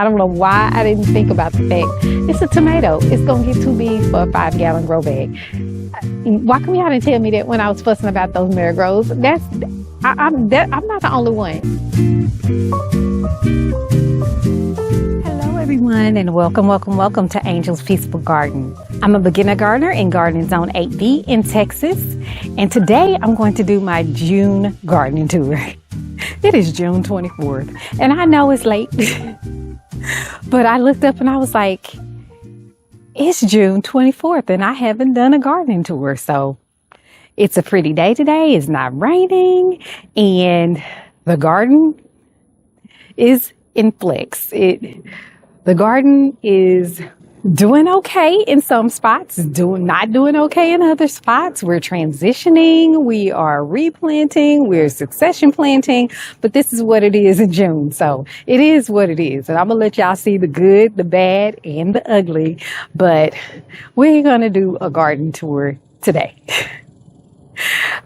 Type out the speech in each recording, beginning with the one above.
I don't know why I didn't think about the fact it's a tomato. It's going to get too big for a 5-gallon grow bag. Why come y'all didn't tell me that when I was fussing about those marigolds? I'm not the only one. Hello, everyone, and welcome to Angel's Peaceful Garden. I'm a beginner gardener in Gardening Zone 8B in Texas, and today I'm going to do my June gardening tour. It is June 24th, and I know it's late, but I looked up and I was like, it's June 24th, and I haven't done a gardening tour, so it's a pretty day today. It's not raining, and the garden is in flex. The garden is doing okay in some spots, not doing okay in other spots. We're transitioning, we are replanting, we're succession planting, but this is what it is in June. So it is what it is. And I'm going to let y'all see the good, the bad, and the ugly, but we're going to do a garden tour today.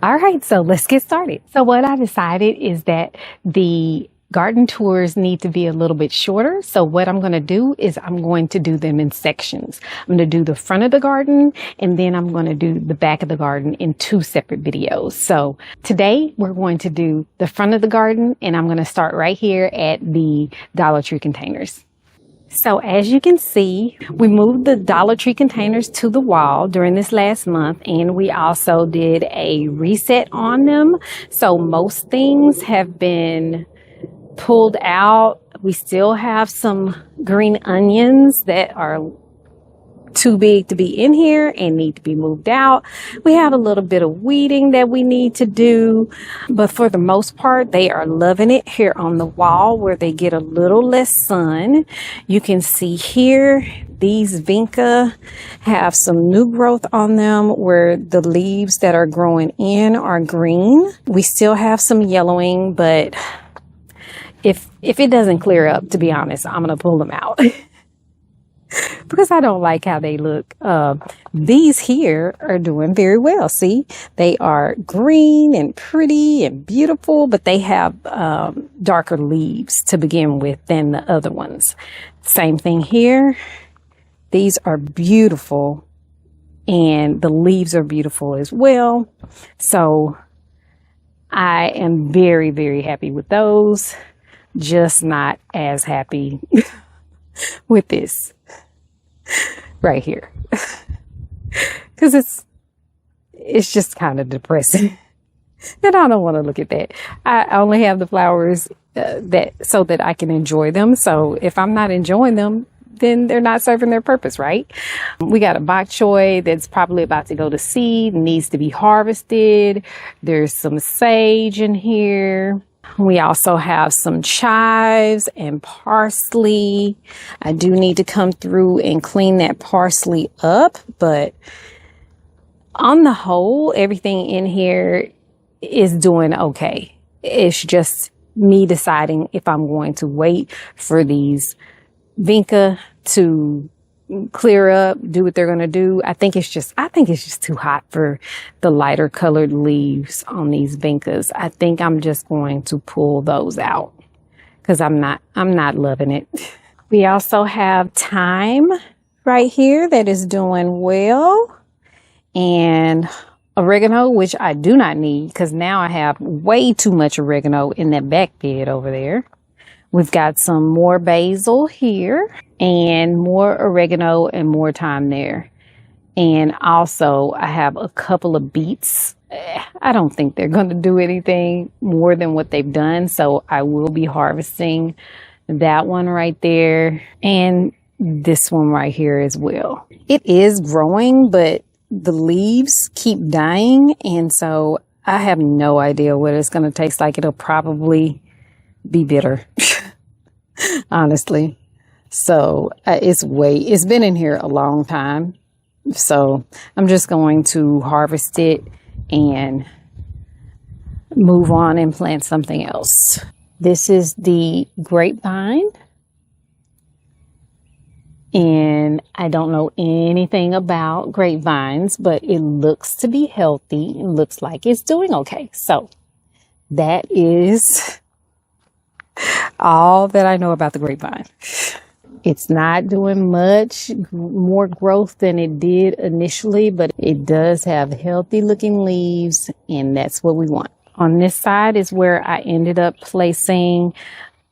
All right, so let's get started. So what I decided is that the garden tours need to be a little bit shorter. So what I'm going to do is I'm going to do them in sections. I'm going to do the front of the garden, and then I'm going to do the back of the garden in 2 separate videos. So today we're going to do the front of the garden, and I'm going to start right here at the Dollar Tree containers. So as you can see, we moved the Dollar Tree containers to the wall during this last month, and we also did a reset on them. So most things have been pulled out. We still have some green onions that are too big to be in here and need to be moved out. We have a little bit of weeding that we need to do, but for the most part, they are loving it here on the wall where they get a little less sun. You can see here, these vinca have some new growth on them where the leaves that are growing in are green. We still have some yellowing, but if it doesn't clear up, to be honest, I'm going to pull them out because I don't like how they look. These here are doing very well. See, they are green and pretty and beautiful, but they have darker leaves to begin with than the other ones. Same thing here. These are beautiful, and the leaves are beautiful as well. So I am very, very happy with those. Just not as happy with this right here because it's just kind of depressing and I don't want to look at that. I only have the flowers so that I can enjoy them. So if I'm not enjoying them, then they're not serving their purpose, right? We got a bok choy that's probably about to go to seed, needs to be harvested. There's some sage in here. We also have some chives and parsley. I do need to come through and clean that parsley up, but on the whole, everything in here is doing okay. It's just me deciding if I'm going to wait for these vinca to clear up, do what they're going to do. I think it's just too hot for the lighter colored leaves on these vincas. I think I'm just going to pull those out because I'm not loving it. We also have thyme right here that is doing well, and oregano, which I do not need because now I have way too much oregano in that back bed over there. We've got some more basil here and more oregano and more thyme there. And also I have a couple of beets. I don't think they're going to do anything more than what they've done. So I will be harvesting that one right there and this one right here as well. It is growing, but the leaves keep dying. And so I have no idea what it's going to taste like. It'll probably be bitter. Honestly. So it's been in here a long time. So I'm just going to harvest it and move on and plant something else. This is the grapevine. And I don't know anything about grapevines, but it looks to be healthy. It looks like it's doing okay. So that is all that I know about the grapevine. It's not doing much more growth than it did initially, but it does have healthy looking leaves, and that's what we want. On this side is where I ended up placing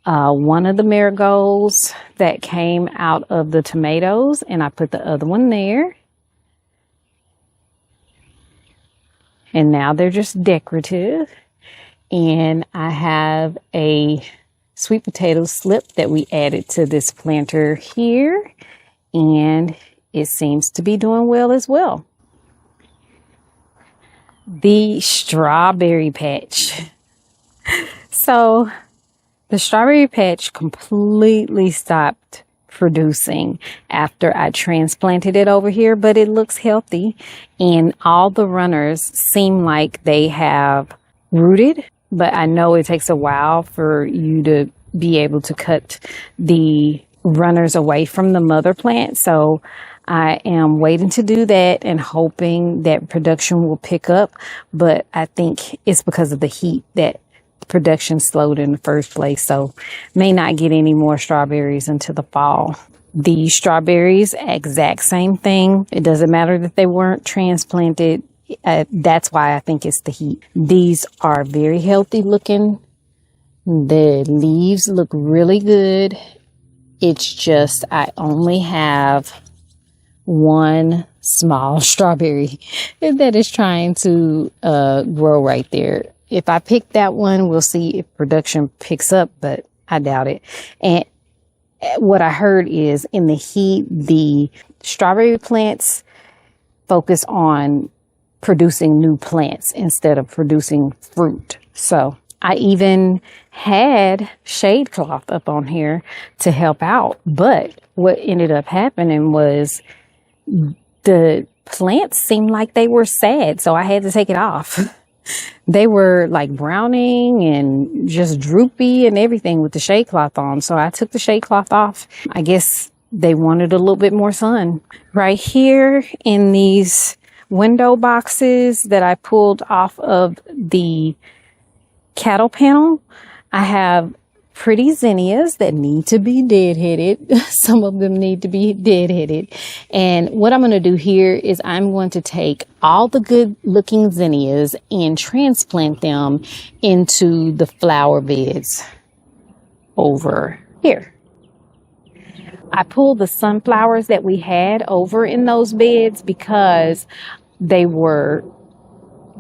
one of the marigolds that came out of the tomatoes, and I put the other one there. And now they're just decorative. And I have a sweet potato slip that we added to this planter here, and it seems to be doing well as well. The strawberry patch. So the strawberry patch completely stopped producing after I transplanted it over here, but it looks healthy, and all the runners seem like they have rooted. But I know it takes a while for you to be able to cut the runners away from the mother plant. So I am waiting to do that and hoping that production will pick up. But I think it's because of the heat that production slowed in the first place. So may not get any more strawberries until the fall. The strawberries, exact same thing. It doesn't matter that they weren't transplanted. That's why I think it's the heat. These are very healthy looking. The leaves look really good. It's just I only have one small strawberry that is trying to grow right there. If I pick that one, we'll see if production picks up, but I doubt it. And what I heard is in the heat, the strawberry plants focus on producing new plants instead of producing fruit. So I even had shade cloth up on here to help out. But what ended up happening was the plants seemed like they were sad. So I had to take it off. They were like browning and just droopy and everything with the shade cloth on. So I took the shade cloth off. I guess they wanted a little bit more sun. Right here in these window boxes that I pulled off of the cattle panel, I have pretty zinnias that need to be deadheaded. Some of them need to be deadheaded. And what I'm going to do here is I'm going to take all the good looking zinnias and transplant them into the flower beds over here. I pulled the sunflowers that we had over in those beds because the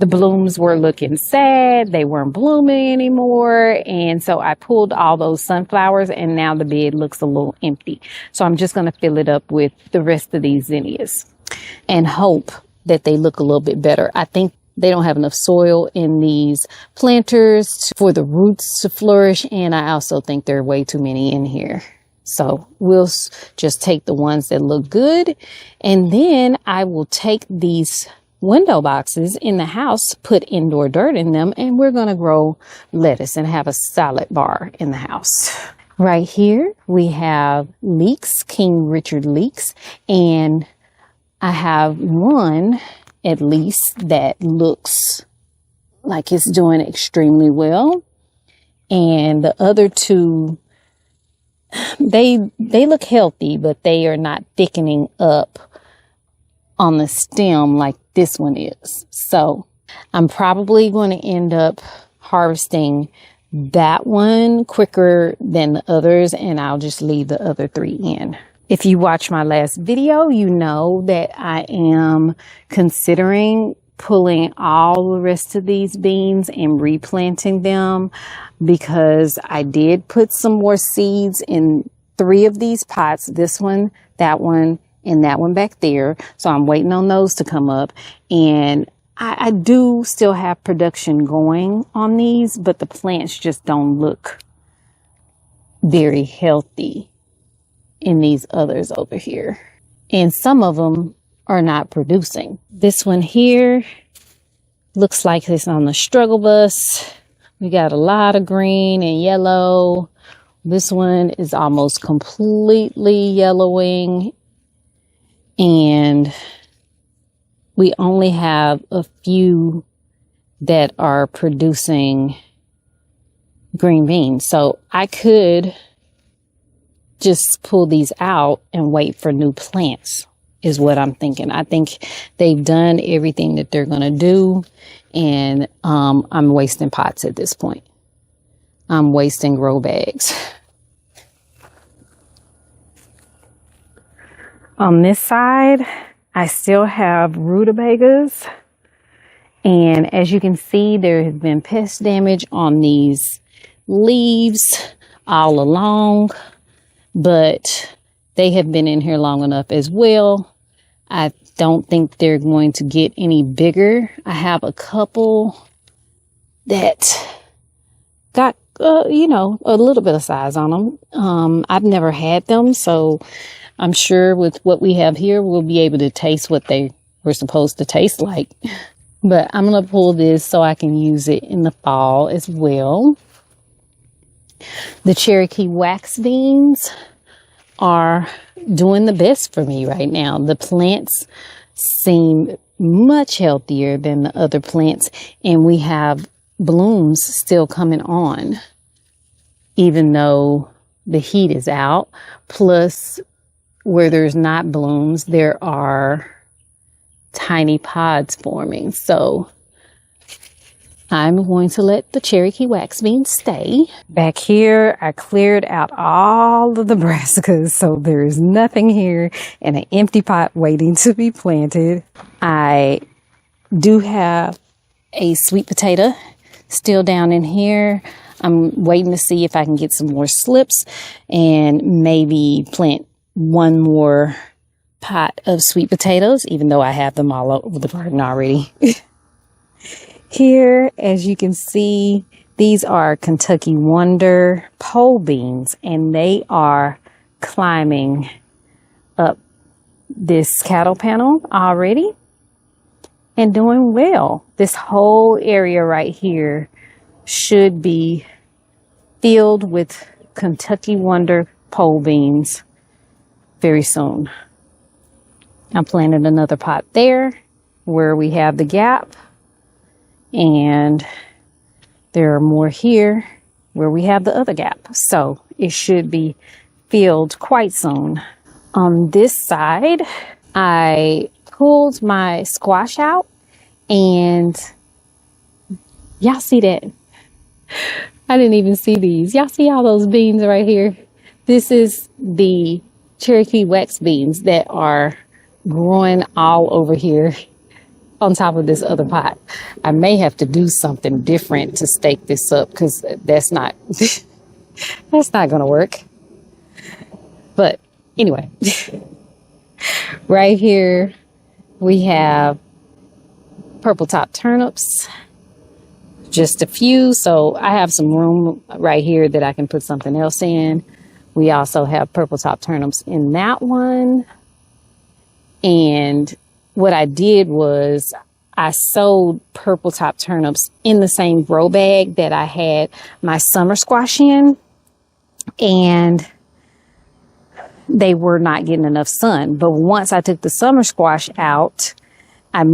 blooms were looking sad. They weren't blooming anymore. And so I pulled all those sunflowers, and now the bed looks a little empty. So I'm just going to fill it up with the rest of these zinnias and hope that they look a little bit better. I think they don't have enough soil in these planters for the roots to flourish. And I also think there are way too many in here. So we'll just take the ones that look good. And then I will take these window boxes in the house, put indoor dirt in them, and we're going to grow lettuce and have a salad bar in the house. Right here, we have leeks, King Richard leeks, and I have one at least that looks like it's doing extremely well. And the other two, they look healthy, but they are not thickening up on the stem like this one is. So I'm probably going to end up harvesting that one quicker than the others, and I'll just leave the other three in. If you watch my last video, you know that I am considering pulling all the rest of these beans and replanting them, because I did put some more seeds in 3 of these pots. This one, that one, and that one back there. So I'm waiting on those to come up. And I do still have production going on these, but the plants just don't look very healthy in these others over here. And some of them are not producing. This one here looks like it's on the struggle bus. We got a lot of green and yellow. This one is almost completely yellowing. And we only have a few that are producing green beans. So I could just pull these out and wait for new plants is what I'm thinking. I think they've done everything that they're going to do, and I'm wasting pots at this point. I'm wasting grow bags. On this side, I still have rutabagas, and as you can see, there has been pest damage on these leaves all along, but they have been in here long enough as well. I don't think they're going to get any bigger. I have a couple that got, a little bit of size on them. I've never had them, so I'm sure with what we have here, we'll be able to taste what they were supposed to taste like. But I'm going to pull this so I can use it in the fall as well. The Cherokee wax beans are doing the best for me right now. The plants seem much healthier than the other plants, and we have blooms still coming on, even though the heat is out. Plus, where there's not blooms, there are tiny pods forming. So I'm going to let the Cherokee wax beans stay. Back here, I cleared out all of the brassicas, so there's nothing here and an empty pot waiting to be planted. I do have a sweet potato still down in here. I'm waiting to see if I can get some more slips and maybe plant one more pot of sweet potatoes, even though I have them all over the garden already. Here, as you can see, these are Kentucky Wonder pole beans, and they are climbing up this cattle panel already and doing well. This whole area right here should be filled with Kentucky Wonder pole beans very soon. I planted another pot there where we have the gap. And there are more here where we have the other gap. So it should be filled quite soon. On this side, I pulled my squash out, and y'all see that? I didn't even see these. Y'all see all those beans right here? This is the Cherokee wax beans that are growing all over here on top of this other pot. I may have to do something different to stake this up, because that's not that's not gonna work. But anyway, right here we have purple top turnips, just a few, so I have some room right here that I can put something else in. We also have purple top turnips in that one. And what I did was I sowed purple top turnips in the same grow bag that I had my summer squash in, and they were not getting enough sun. But once I took the summer squash out, I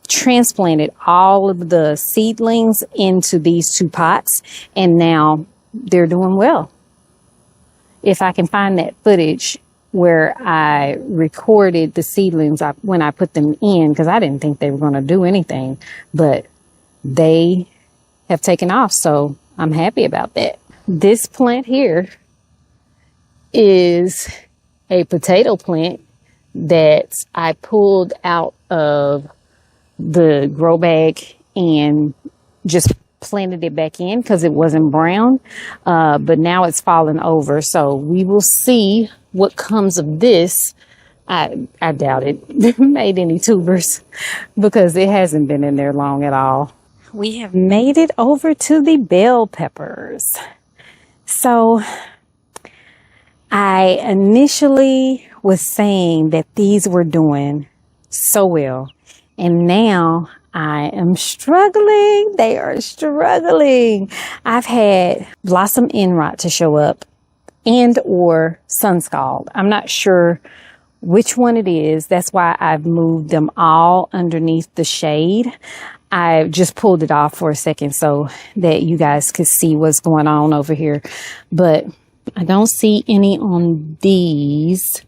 transplanted all of the seedlings into these two pots, and now they're doing well. If I can find that footage where I recorded the seedlings when I put them in, because I didn't think they were going to do anything, but they have taken off, so I'm happy about that. This plant here is a potato plant that I pulled out of the grow bag and just planted it back in because it wasn't brown, but now it's fallen over, so we will see what comes of this. I doubt it made any tubers because it hasn't been in there long at all. We have made it over to the bell peppers. So I initially was saying that these were doing so well, and now I am struggling. They are struggling. I've had blossom end rot to show up and or sun scald. I'm not sure which one it is. That's why I've moved them all underneath the shade. I just pulled it off for a second so that you guys could see what's going on over here. But I don't see any on these.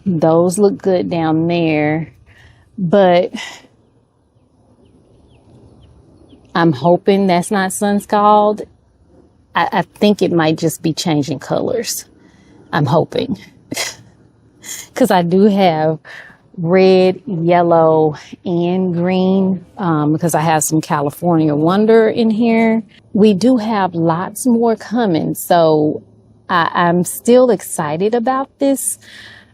Those look good down there, but I'm hoping that's not sun scald. I think it might just be changing colors. I'm hoping. Because I do have red, yellow, and green, because I have some California Wonder in here. We do have lots more coming, so I'm still excited about this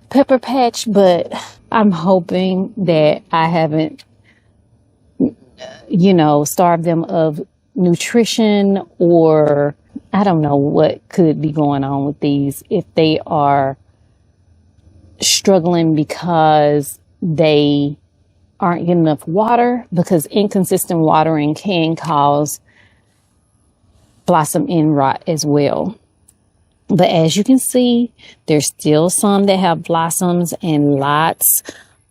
pepper patch, but I'm hoping that I haven't, starved them of nutrition, or I don't know what could be going on with these. If they are struggling because they aren't getting enough water, because inconsistent watering can cause blossom end rot as well. But as you can see, there's still some that have blossoms and lots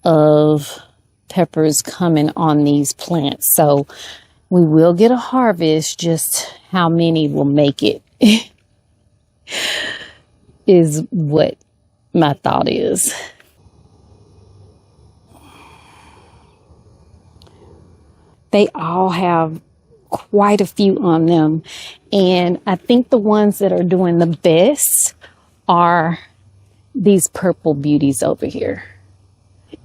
of peppers coming on these plants. So we will get a harvest. Just how many will make it is what my thought is. They all have quite a few on them, and I think the ones that are doing the best are these purple beauties over here.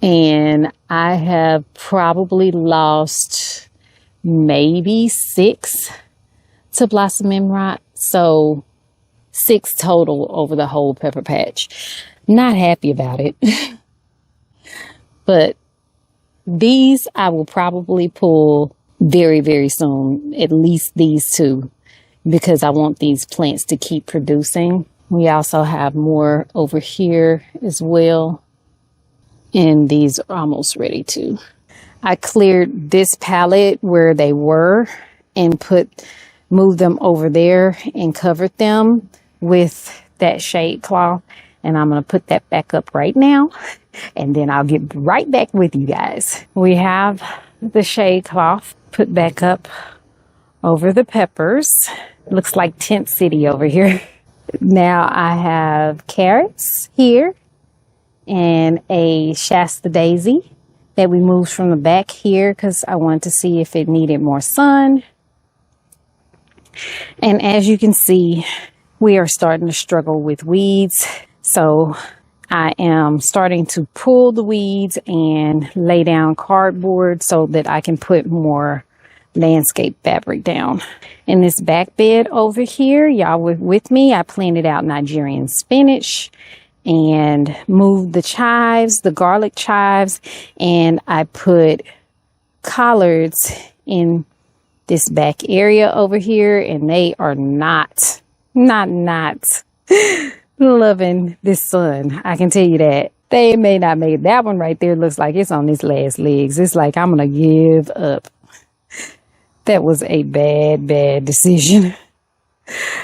And I have probably lost maybe 6 to blossom end rot, so 6 total over the whole pepper patch. Not happy about it. But these I will probably pull very, very soon. At least these 2, because I want these plants to keep producing. We also have more over here as well. And these are almost ready too. I cleared this palette where they were and moved them over there and covered them with that shade cloth. And I'm going to put that back up right now, and then I'll get right back with you guys. We have the shade cloth put back up over the peppers. Looks like Tent City over here. Now I have carrots here and a Shasta daisy that we moved from the back here because I wanted to see if it needed more sun. And as you can see, we are starting to struggle with weeds. So I am starting to pull the weeds and lay down cardboard so that I can put more landscape fabric down. In this back bed over here, y'all were with me, I planted out Nigerian spinach and moved the chives, the garlic chives, and I put collards in this back area over here, and they are not loving this sun. I can tell you that. They may not make that one right there. Looks like it's on its last legs. It's like I'm going to give up. That was a bad decision.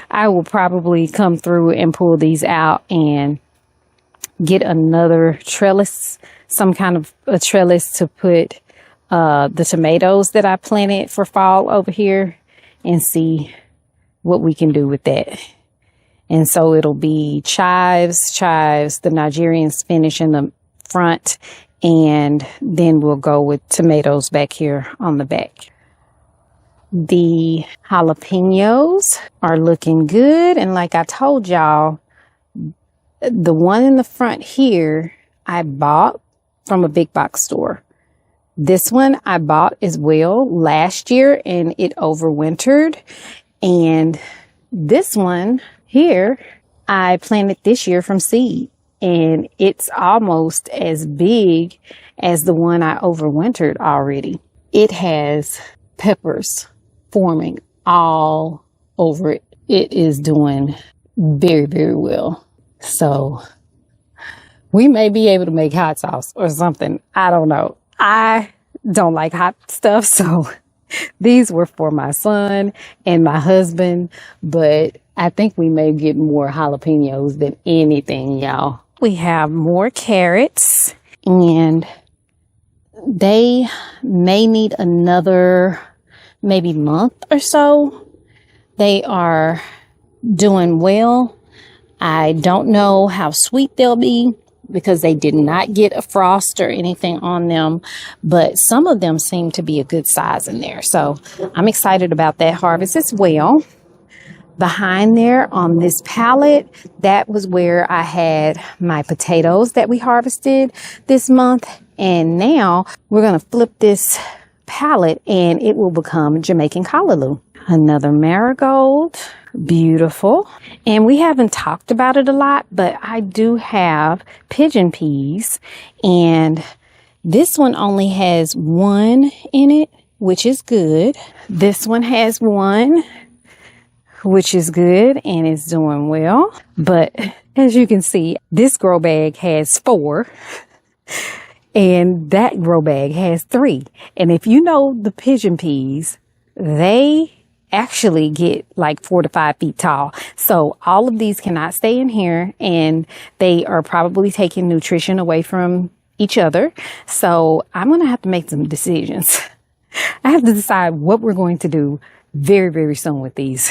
I will probably come through and pull these out and get another trellis, some kind of a trellis to put the tomatoes that I planted for fall over here, and see what we can do with that. And so it'll be chives, the Nigerian spinach in the front, and then we'll go with tomatoes back here on the back. The jalapenos are looking good. And like I told y'all, the one in the front here, I bought from a big box store. This one I bought as well last year, and it overwintered. And this one here, I planted this year from seed, and it's almost as big as the one I overwintered already. It has peppers forming all over it. It is doing very, very well. So we may be able to make hot sauce or something. I don't know. I don't like hot stuff, so these were for my son and my husband, but I think we may get more jalapenos than anything, y'all. We have more carrots, and they may need another maybe month or so. They are doing well. I don't know how sweet they'll be because they did not get a frost or anything on them, but some of them seem to be a good size in there. So I'm excited about that harvest as well. Behind there on this pallet, that was where I had my potatoes that we harvested this month. And now we're going to flip this pallet and it will become Jamaican callaloo. Another marigold. Beautiful. And we haven't talked about it a lot, but I do have pigeon peas, and this one only has one in it, which is good. This one has one, which is good and is doing well. But as you can see, this grow bag has 4 and that grow bag has 3. And if you know the pigeon peas, they actually get like 4 to 5 feet tall. So all of these cannot stay in here, and they are probably taking nutrition away from each other. So I'm going to have to make some decisions. I have to decide what we're going to do very, very soon with these.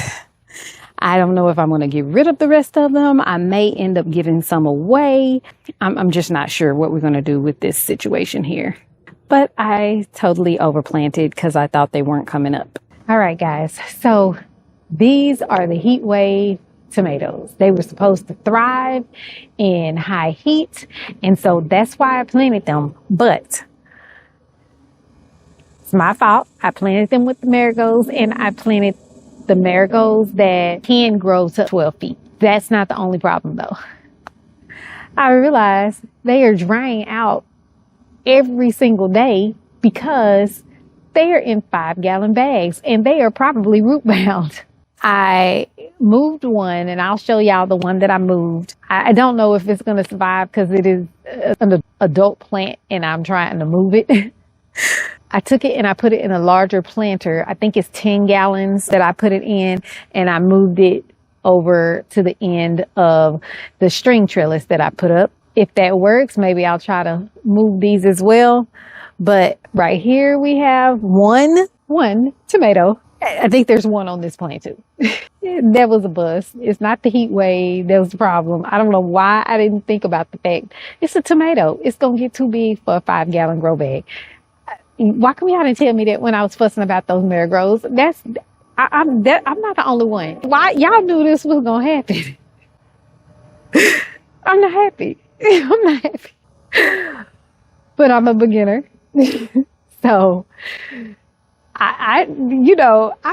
I don't know if I'm going to get rid of the rest of them. I may end up giving some away. I'm just not sure what we're going to do with this situation here. But I totally overplanted because I thought they weren't coming up. All right, guys. So these are the heat wave tomatoes. They were supposed to thrive in high heat. And so that's why I planted them. But it's my fault. I planted them with the marigolds, and I planted the marigolds that can grow to 12 feet. That's not the only problem though. I realized they are drying out every single day because they are in 5-gallon bags and they are probably root bound. I moved one, and I'll show y'all the one that I moved. I don't know if it's going to survive because it is an adult plant and I'm trying to move it. I took it and I put it in a larger planter. I think it's 10 gallons that I put it in, and I moved it over to the end of the string trellis that I put up. If that works, maybe I'll try to move these as well. But right here we have one tomato. I think there's one on this plant too. That was a bust. It's not the heat wave that was the problem. I don't know why I didn't think about the fact it's a tomato. It's going to get too big for a 5-gallon grow bag. Why come y'all didn't tell me that when I was fussing about those marigolds? I'm not the only one. Why y'all knew this was going to happen? I'm not happy. I'm not happy. But I'm a beginner. So I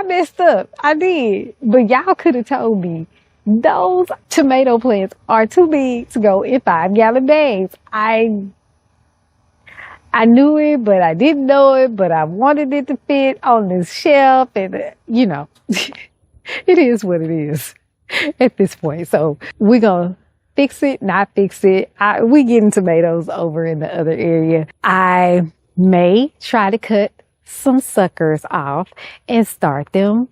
messed up. I did. But y'all could have told me those tomato plants are too big to go in 5-gallon bags. I knew it, but I didn't know it, but I wanted it to fit on this shelf, and it is what it is at this point. So we're going to fix it, not fix it. We getting tomatoes over in the other area. I may try to cut some suckers off and start them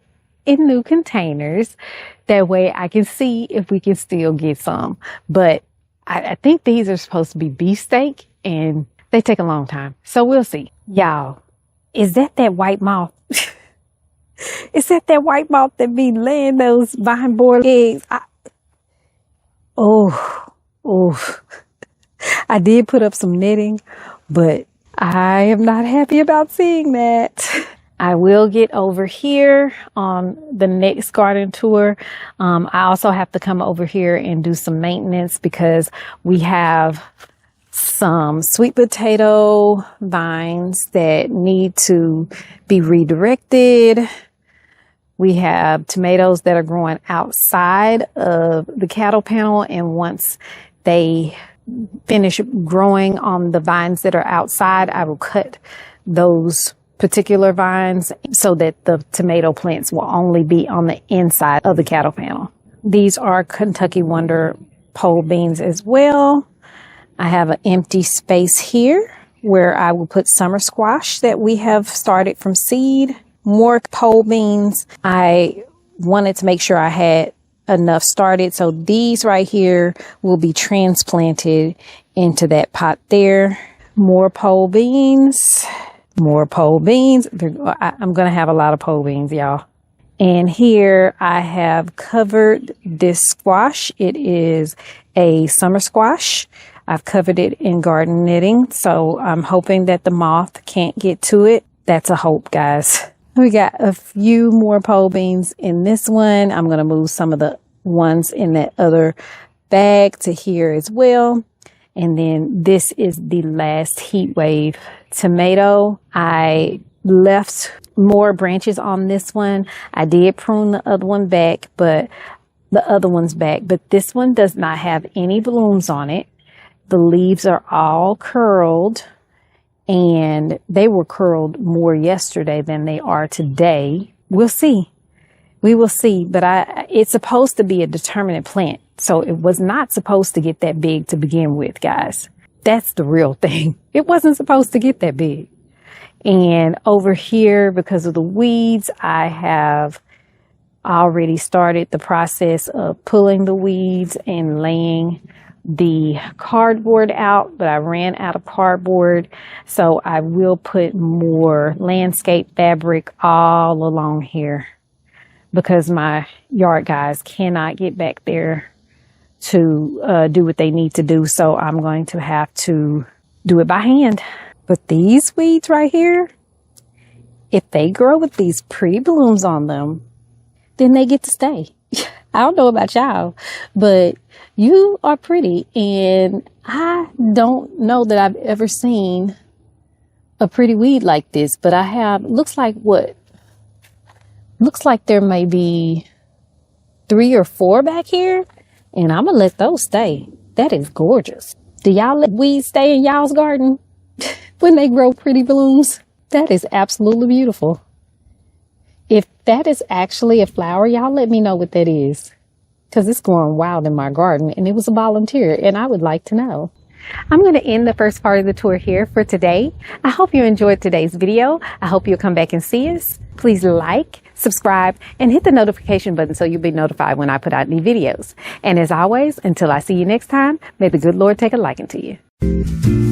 in new containers. That way I can see if we can still get some. But I think these are supposed to be beefsteak, and they take a long time. So we'll see. Y'all, is that white moth? Is that white moth that be laying those vine board eggs? I did put up some netting, but I am not happy about seeing that. I will get over here on the next garden tour. I also have to come over here and do some maintenance because we have some sweet potato vines that need to be redirected. We have tomatoes that are growing outside of the cattle panel, and once they finish growing on the vines that are outside, I will cut those particular vines so that the tomato plants will only be on the inside of the cattle panel. These are Kentucky Wonder pole beans as well. I have an empty space here where I will put summer squash that we have started from seed. More pole beans. I wanted to make sure I had enough started. So these right here will be transplanted into that pot there. More pole beans. More pole beans. I'm going to have a lot of pole beans, y'all. And here I have covered this squash. It is a summer squash. I've covered it in garden knitting, so I'm hoping that the moth can't get to it. That's a hope, guys. We got a few more pole beans in this one. I'm going to move some of the ones in that other bag to here as well. And then this is the last heat wave tomato. I left more branches on this one. I did prune the other one back, but the other one's back. But this one does not have any blooms on it. The leaves are all curled, and they were curled more yesterday than they are today. We'll see. We will see. But it's supposed to be a determinate plant. So it was not supposed to get that big to begin with, guys. That's the real thing. It wasn't supposed to get that big. And over here, because of the weeds, I have already started the process of pulling the weeds and laying the cardboard out, but I ran out of cardboard. So I will put more landscape fabric all along here because my yard guys cannot get back there to do what they need to do. So I'm going to have to do it by hand. But these weeds right here, if they grow with these pretty blooms on them, then they get to stay. I don't know about y'all, but you are pretty. And I don't know that I've ever seen a pretty weed like this, but I have, looks like there may be 3 or 4 back here. And I'm going to let those stay. That is gorgeous. Do y'all let weeds stay in y'all's garden when they grow pretty blooms? That is absolutely beautiful. If that is actually a flower, y'all let me know what that is. Because it's growing wild in my garden and it was a volunteer and I would like to know. I'm going to end the first part of the tour here for today. I hope you enjoyed today's video. I hope you'll come back and see us. Please like, subscribe, and hit the notification button so you'll be notified when I put out new videos. And as always, until I see you next time, may the good Lord take a liking to you.